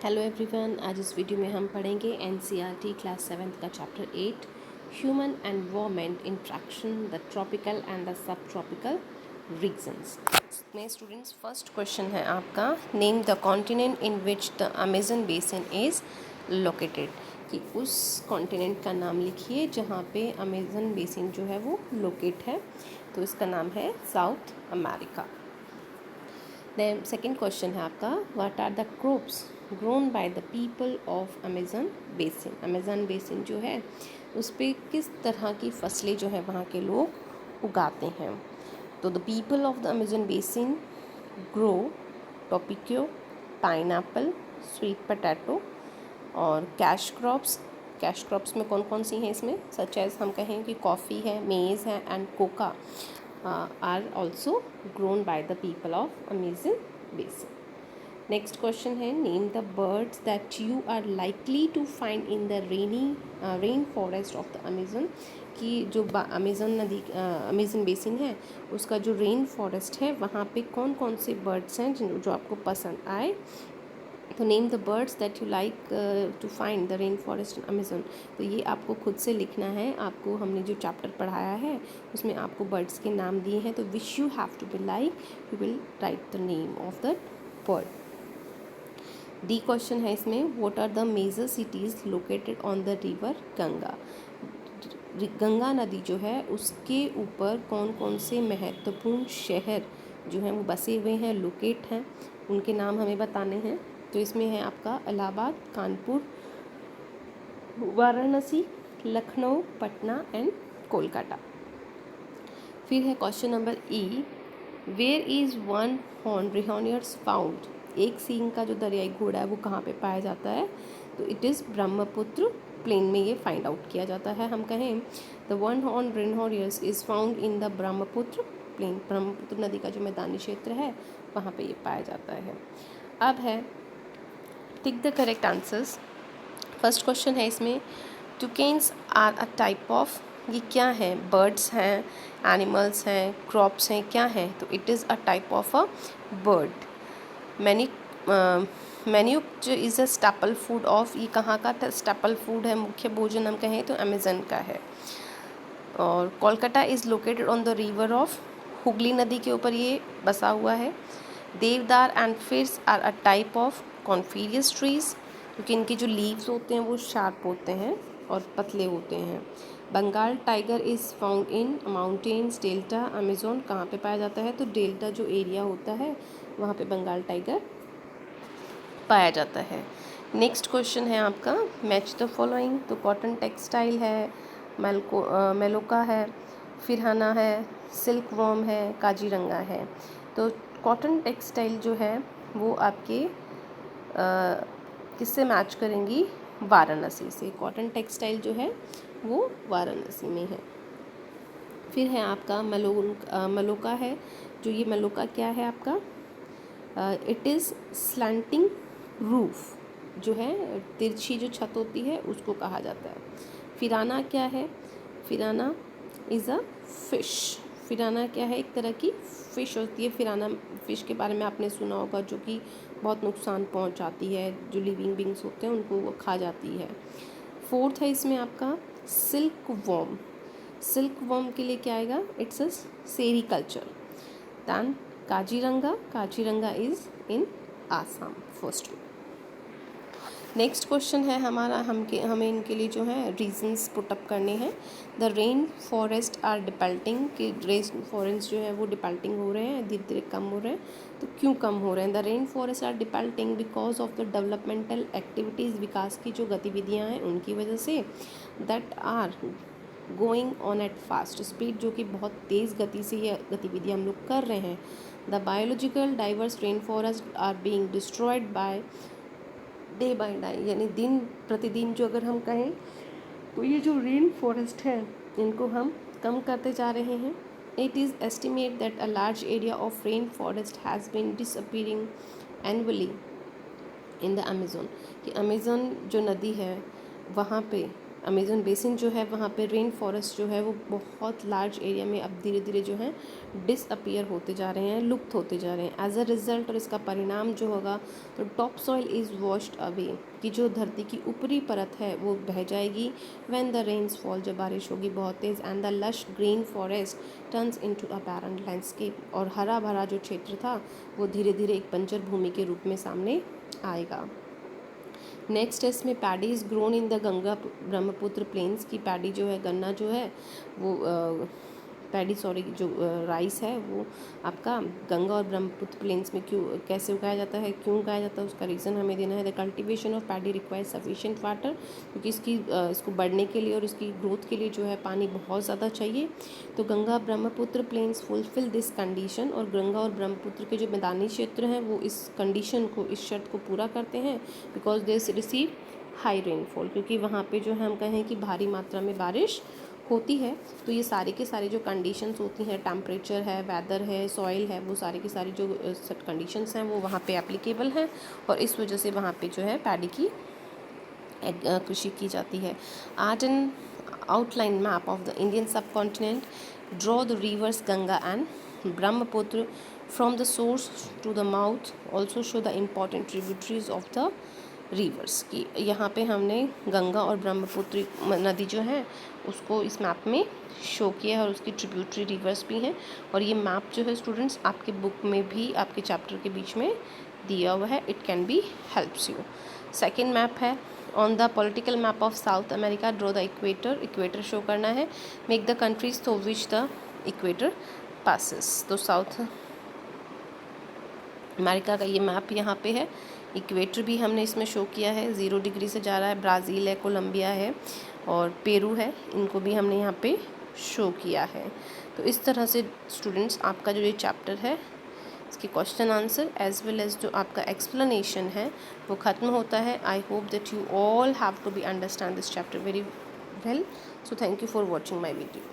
Hello everyone, आज इस video में हम पढ़ेंगे एनसीईआरटी क्लास 7 का chapter 8 human environment interaction the tropical and the subtropical regions. में स्टूडेंट्स फर्स्ट क्वेश्चन है आपका, name the continent in which the Amazon basin is located, कि उस कॉन्टिनेंट का नाम लिखिए जहाँ पे अमेजन बेसिन जो है वो लोकेट है। तो इसका नाम है South America. Then second question है आपका, what are the crops grown by the people of Amazon basin. Amazon basin जो है उस पर किस तरह की फसलें जो है वहाँ के लोग उगाते हैं। तो the people of the Amazon basin grow tapioca, pineapple, sweet potato और कैश क्रॉप्स। कैश क्रॉप्स में कौन कौन सी हैं इसमें, सच एज हम कहें कि कॉफ़ी है, मेज़ है and coca are also grown by the people of Amazon basin. Next question है, name the birds that you are likely to find in the rain forest of the Amazon, कि जो Amazon नदी Amazon basin है उसका जो rain forest है वहाँ पे कौन कौन से बर्ड्स हैं जो आपको पसंद आए। तो name the birds that you like to find the rain forest in Amazon. तो ये आपको खुद से लिखना है। आपको हमने जो चैप्टर पढ़ाया है उसमें आपको बर्ड्स के नाम दिए हैं, तो which you have to be like, you will write the name of the bird. The question है इसमें, what are the major cities located on the river Ganga. Ganga नदी जो है उसके ऊपर कौन कौन से महत्वपूर्ण शहर जो हैं वो बसे हुए हैं, लोकेट हैं, उनके नाम हमें बताने हैं। तो इसमें है आपका इलाहाबाद, कानपुर, वाराणसी, लखनऊ, पटना एंड कोलकाता। फिर है question number E, where is one horn rhinoceros found. एक सींग का जो दरियाई घोड़ा है वो कहाँ पे पाया जाता है। तो इट इज़ ब्रह्मपुत्र प्लेन में ये फाइंड आउट किया जाता है। हम कहें the one horn rhinoceros is found in the Brahmaputra plain. Brahmaputra नदी का जो मैदानी क्षेत्र है वहाँ पे ये पाया जाता है। अब है tick the correct answers. First question है इसमें, टुकेन्स आर अ टाइप ऑफ, ये क्या है, बर्ड्स हैं, एनिमल्स हैं, क्रॉप्स हैं, क्या है। तो it is a type of a bird. Manioc is a staple food of, ये कहाँ का स्टेपल फूड है, मुख्य भोजन हम कहें तो अमेजन का है। और Kolkata is located on the river of, Hooghly नदी के ऊपर ये बसा हुआ है। Deodar and firs are a type of coniferous trees, क्योंकि इनके जो लीव्स होते हैं वो शार्प होते हैं और पतले होते हैं। Bengal tiger is found in mountains delta Amazon, कहाँ पे पाया जाता है। तो डेल्टा जो एरिया होता है वहाँ पे बंगाल टाइगर पाया जाता है। नेक्स्ट क्वेश्चन है आपका, मैच द फॉलोइंग। तो कॉटन टेक्सटाइल है, मेलोका है, फिरहाना है, सिल्क वॉर्म है, काजीरंगा है। तो कॉटन टेक्सटाइल जो है वो आपके किससे मैच करेंगी, वाराणसी से। कॉटन टेक्सटाइल जो है वो वाराणसी में है। फिर है आपका मलोका है, जो ये मलोका क्या है आपका, इट इज़ स्लैंटिंग रूफ, जो है तिरछी जो छत होती है उसको कहा जाता है। फिराना क्या है, फिराना इज़ अ फिश। फिराना क्या है, एक तरह की फ़िश होती है। फिराना फ़िश के बारे में आपने सुना होगा, जो कि बहुत नुकसान पहुंचाती है, जो लिविंग बींग्स होते हैं उनको वो खा जाती है। फोर्थ है इसमें आपका सिल्क वॉर्म। सिल्क वॉर्म के लिए क्या आएगा, it's a sericulture. Then Kaziranga, Kaziranga is in Assam first में। नेक्स्ट क्वेश्चन है हमारा, हमें इनके लिए जो है रीजंस पुटअप करने हैं। द रेन फॉरेस्ट आर डिपल्टिंग, कि रेन फॉरेस्ट जो है वो डिपल्टिंग हो रहे हैं, धीरे धीरे कम हो रहे हैं। तो क्यों कम हो रहे हैं, the rain forest are depleting because of the developmental activities, विकास की जो गतिविधियाँ हैं उनकी वजह से। That are going on at fast speed, जो कि बहुत तेज़ गति से ये गतिविधियाँ हम लोग कर रहे हैं। The biological diverse rain forest are being destroyed by day by day, यानी दिन प्रतिदिन जो अगर हम कहें तो ये जो रेन फॉरेस्ट है इनको हम कम करते जा रहे हैं। It is estimate that a large area of rain forest has been disappearing annually in the Amazon, कि अमेज़न जो नदी है वहाँ पे अमेज़न बेसिन जो है वहाँ पे रेन फॉरेस्ट जो है वो बहुत लार्ज एरिया में अब धीरे धीरे जो है डिसअपियर होते जा रहे हैं, लुप्त होते जा रहे हैं। एज अ रिज़ल्ट और इसका परिणाम जो होगा तो top soil is washed away, कि जो धरती की ऊपरी परत है वो बह जाएगी। व्हेन द रेन्स फॉल, जब बारिश होगी बहुत तेज़, and the lush green forest turns into a barren landscape, और हरा भरा जो क्षेत्र था वो धीरे धीरे एक बंजर भूमि के रूप में सामने आएगा। नेक्स्ट है इसमें paddy is grown in the Ganga Brahmaputra plains, की पैडी जो है, गन्ना जो है वो पैडी सॉरी जो राइस है वो आपका गंगा और ब्रह्मपुत्र प्लेन्स में क्यों कैसे उगाया जाता है, क्यों उगाया जाता है, उसका रीज़न हमें देना है। The cultivation of paddy requires sufficient water, क्योंकि इसको बढ़ने के लिए और इसकी ग्रोथ के लिए जो है पानी बहुत ज़्यादा चाहिए। तो Ganga Brahmaputra plains fulfil this condition, और गंगा और ब्रह्मपुत्र के जो मैदानी क्षेत्र हैं वो इस कंडीशन को, इस शर्त को पूरा करते हैं, because they receive high rainfall, क्योंकि वहाँ पे जो है हम कहें कि भारी मात्रा में बारिश होती है। तो ये सारे के सारे जो कंडीशंस होती हैं, टेम्परेचर है, वेदर है, सॉइल है, वो सारी की सारी जो कंडीशंस हैं वो वहाँ पे एप्लीकेबल हैं, और इस वजह से वहाँ पे जो है पैडी की कृषि की जाती है। Art and outline map of the Indian subcontinent, draw the rivers Ganga and Brahmaputra from the source to the mouth, also show the important tributaries of the rivers, की यहाँ पे हमने गंगा और ब्रह्मपुत्र नदी जो है उसको इस मैप में शो किया है, और उसकी ट्रिब्यूटरी रिवर्स भी हैं। और ये मैप जो है स्टूडेंट्स आपके बुक में भी आपके चैप्टर के बीच में दिया हुआ है, it can be helps you. Second map है on the political map of South America, draw the equator, equator show करना है। Make the countries through which the equator passes, तो साउथ अमेरिका का ये मैप यहाँ पे है। इक्वेटर भी हमने इसमें शो किया है, 0 डिग्री से जा रहा है। ब्राज़ील है, कोलंबिया है और पेरू है, इनको भी हमने यहाँ पे शो किया है। तो इस तरह से स्टूडेंट्स आपका जो ये चैप्टर है इसके question answer as well as जो आपका एक्सप्लेनेशन है वो ख़त्म होता है। I hope that you all have to be understand this chapter very well. So thank you for watching my video.